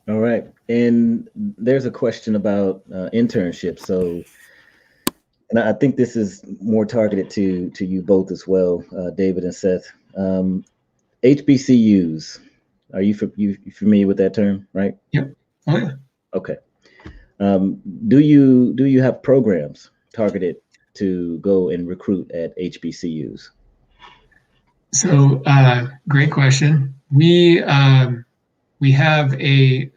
All right, and there's a question about internships. So, and I think this is more targeted to you both as well, David and Seth. HBCUs, are you familiar with that term, right? Yep. Oh yeah. Okay. Do you have programs targeted to go and recruit at HBCUs? So great question. We have an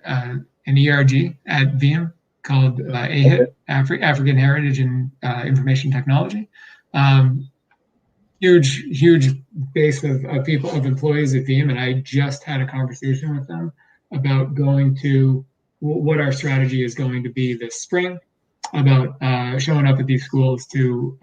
ERG at Veeam called AHIT, African Heritage and Information Technology. Huge base of people, of employees at Veeam, and I just had a conversation with them about going to what our strategy is going to be this spring, about showing up at these schools to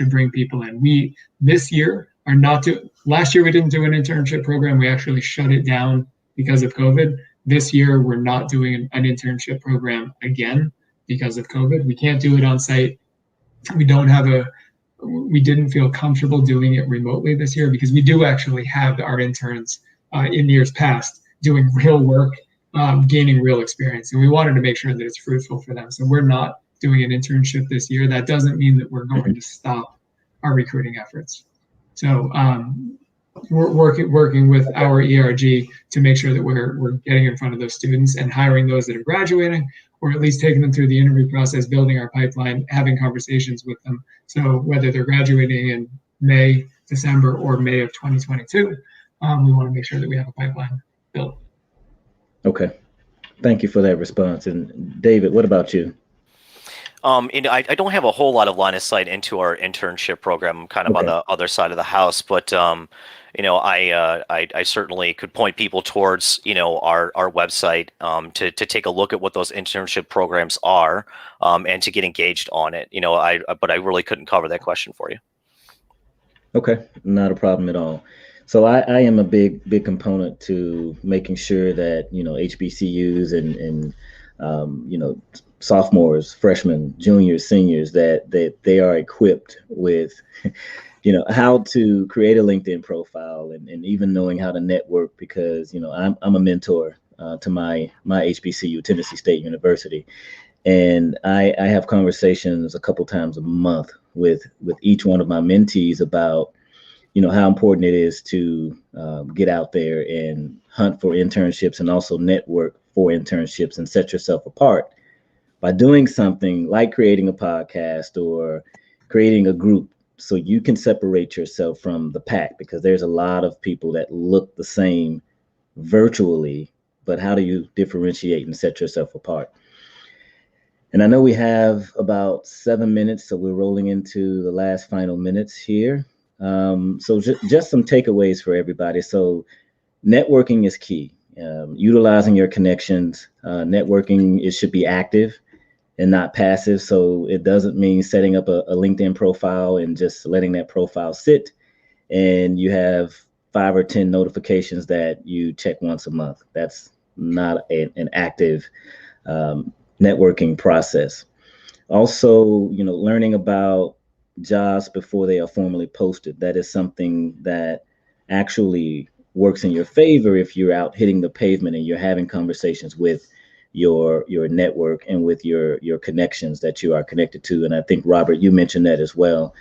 bring people in. We this year are not to. Last year we didn't do an internship program. We actually shut it down because of COVID. This year we're not doing an internship program again because of COVID. We can't do it on site. We didn't feel comfortable doing it remotely this year because we do actually have our interns in years past doing real work, gaining real experience. And we wanted to make sure that it's fruitful for them. So we're not doing an internship this year. That doesn't mean that we're going to stop our recruiting efforts. So we're working with our ERG to make sure that we're getting in front of those students and hiring those that are graduating, or at least taking them through the interview process, building our pipeline, having conversations with them. So whether they're graduating in May, December, or May of 2022, we want to make sure that we have a pipeline built. Okay. Thank you for that response. And David, what about you? I don't have a whole lot of line of sight into our internship program. I'm kind of on the other side of the house, but I certainly could point people towards our website to take a look at what those internship programs are and to get engaged on it. But I really couldn't cover that question for you. Okay, not a problem at all. So I am a big component to making sure that HBCUs and sophomores, freshmen, juniors, seniors, that they are equipped with how to create a LinkedIn profile and even knowing how to network, because I'm a mentor to my HBCU, Tennessee State University, and I have conversations a couple times a month with each one of my mentees about how important it is to get out there and hunt for internships and also network for internships and set yourself apart by doing something like creating a podcast or creating a group so you can separate yourself from the pack, because there's a lot of people that look the same virtually, but how do you differentiate and set yourself apart? And I know we have about 7 minutes, so we're rolling into the last final minutes here. So just some takeaways for everybody. So networking is key. Utilizing your connections. Networking, it should be active and not passive. So it doesn't mean setting up a LinkedIn profile and just letting that profile sit and you have 5 or 10 notifications that you check once a month. That's not an active networking process. Also, learning about jobs before they are formally posted. That is something that actually works in your favor if you're out hitting the pavement and you're having conversations with your network and with your connections that you are connected to. And I think, Robert, you mentioned that as well.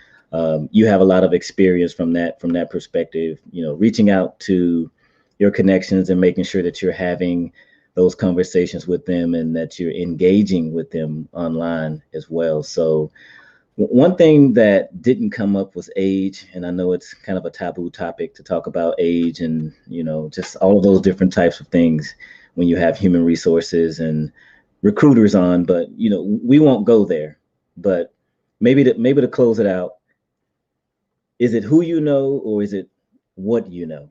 You have a lot of experience from that perspective, reaching out to your connections and making sure that you're having those conversations with them and that you're engaging with them online as well. So one thing that didn't come up was age, and I know it's kind of a taboo topic to talk about age and just all of those different types of things when you have human resources and recruiters on, but we won't go there. But maybe to close it out, Is it who you know or is it what you know?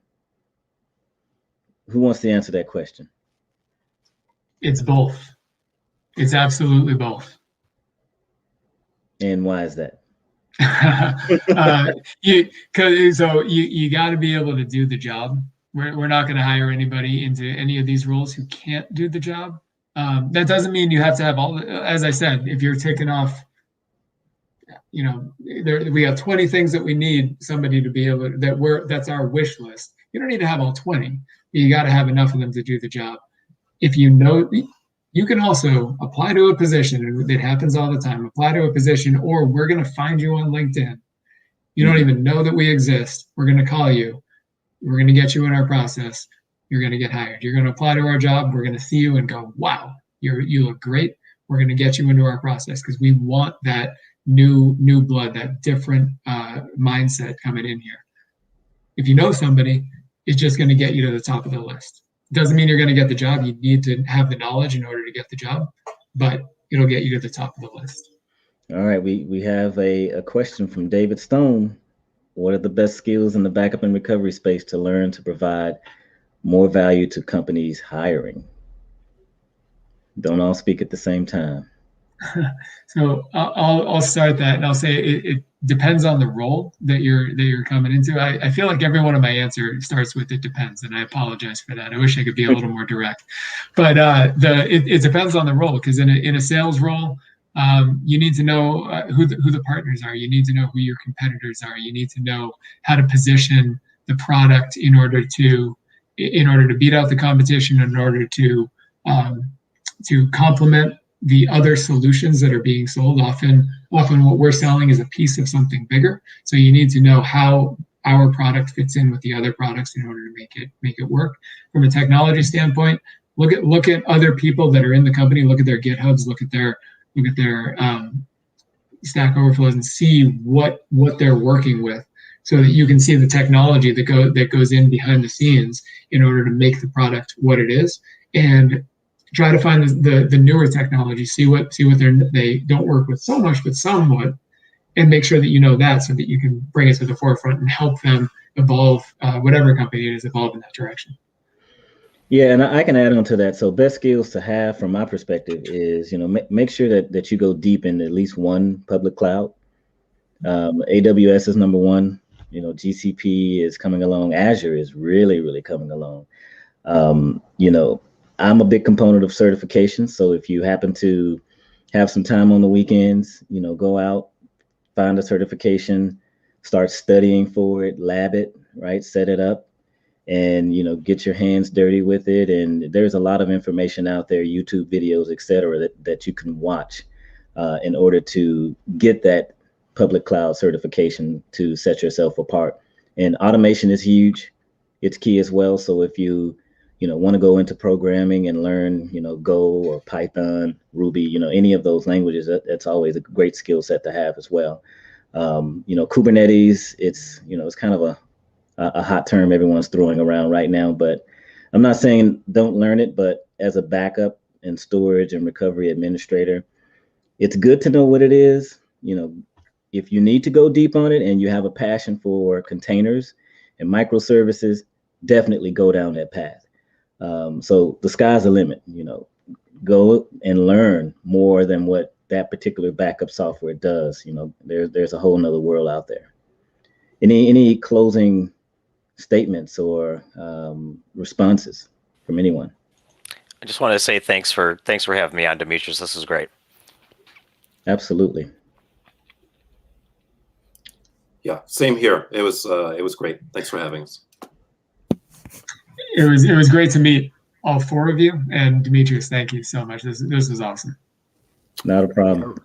Who wants to answer that question? It's both. It's absolutely both. And why is that? You got to be able to do the job. We're not going to hire anybody into any of these roles who can't do the job. That doesn't mean you have to have all. As I said, if you're taking off, we have 20 things that we need somebody to be able that's our wish list. You don't need to have all 20. You got to have enough of them to do the job. If you know, you can also apply to a position, and it happens all the time. Apply to a position, or we're going to find you on LinkedIn. You don't even know that we exist. We're going to call you. We're going to get you in our process. You're going to get hired. You're going to apply to our job. We're going to see you and go, wow, you look great. We're going to get you into our process because we want that new blood, that different mindset coming in here. If you know somebody, it's just going to get you to the top of the list. Doesn't mean you're going to get the job. You need to have the knowledge in order to get the job, but it'll get you to the top of the list. All right, we have a question from David Stone. What are the best skills in the backup and recovery space to learn to provide more value to companies hiring? Don't all speak at the same time. So I'll start that, and I'll say it depends on the role that you're coming into. I feel like every one of my answer starts with "it depends," and I apologize for that. I wish I could be a little more direct, but it depends on the role, because in a sales role, you need to know who the partners are. You need to know who your competitors are. You need to know how to position the product in order to beat out the competition, in order to complement the other solutions that are being sold. Often what we're selling is a piece of something bigger. So you need to know how our product fits in with the other products in order to make it work. From a technology standpoint, look at other people that are in the company, look at their GitHubs, look at their Stack Overflows, and see what they're working with, so that you can see the technology that goes in behind the scenes in order to make the product what it is, and try to find the newer technology, see what they don't work with so much, but somewhat, and make sure that you know that, so that you can bring it to the forefront and help them evolve, whatever company it is, evolve in that direction. Yeah, and I can add on to that. So best skills to have from my perspective is, make sure that you go deep in at least one public cloud. AWS is number one. GCP is coming along. Azure is really, really coming along. I'm a big component of certification. So if you happen to have some time on the weekends, go out, find a certification, start studying for it, lab it, right? Set it up, and, get your hands dirty with it. And there's a lot of information out there, YouTube videos, et cetera, that you can watch in order to get that public cloud certification to set yourself apart. And automation is huge. It's key as well. So if you want to go into programming and learn, Go or Python, Ruby, any of those languages, that's always a great skill set to have as well. Kubernetes, it's kind of a hot term everyone's throwing around right now, but I'm not saying don't learn it, but as a backup and storage and recovery administrator, it's good to know what it is. If you need to go deep on it and you have a passion for containers and microservices, definitely go down that path. So the sky's the limit. Go and learn more than what that particular backup software does. There's a whole nother world out there. Any closing statements or responses from anyone? I just want to say thanks for having me on, Demetrius. This is great. Absolutely. Yeah, same here. It was great. Thanks for having us. It was great to meet all four of you, and Demetrius, thank you so much. This was awesome. Not a problem.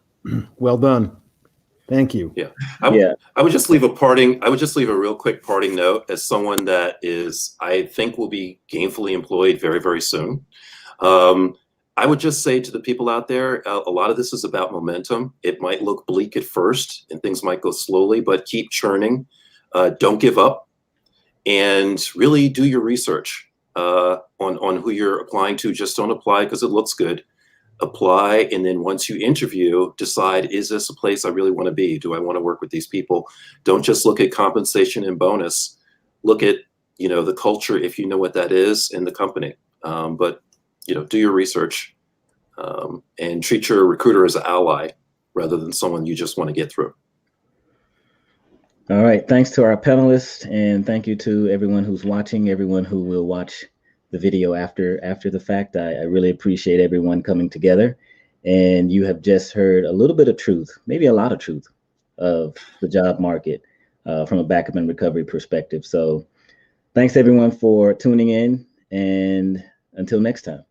Well done. Thank you. Yeah. I would just leave a real quick parting note as someone that I think will be gainfully employed very, very soon. I would just say to the people out there, a lot of this is about momentum. It might look bleak at first and things might go slowly, but keep churning. Don't give up, and really do your research on who you're applying to. Just don't apply because it looks good. apply, and then once you interview, decide, is this a place I really want to be? Do I want to work with these people? Don't just look at compensation and bonus. Look at, the culture, if you know what that is, in the company. But, do your research and treat your recruiter as an ally rather than someone you just want to get through. All right. Thanks to our panelists, and thank you to everyone who's watching, everyone who will watch the video after the fact. I really appreciate everyone coming together. And you have just heard a little bit of truth, maybe a lot of truth, of the job market from a backup and recovery perspective. So thanks everyone for tuning in, and until next time.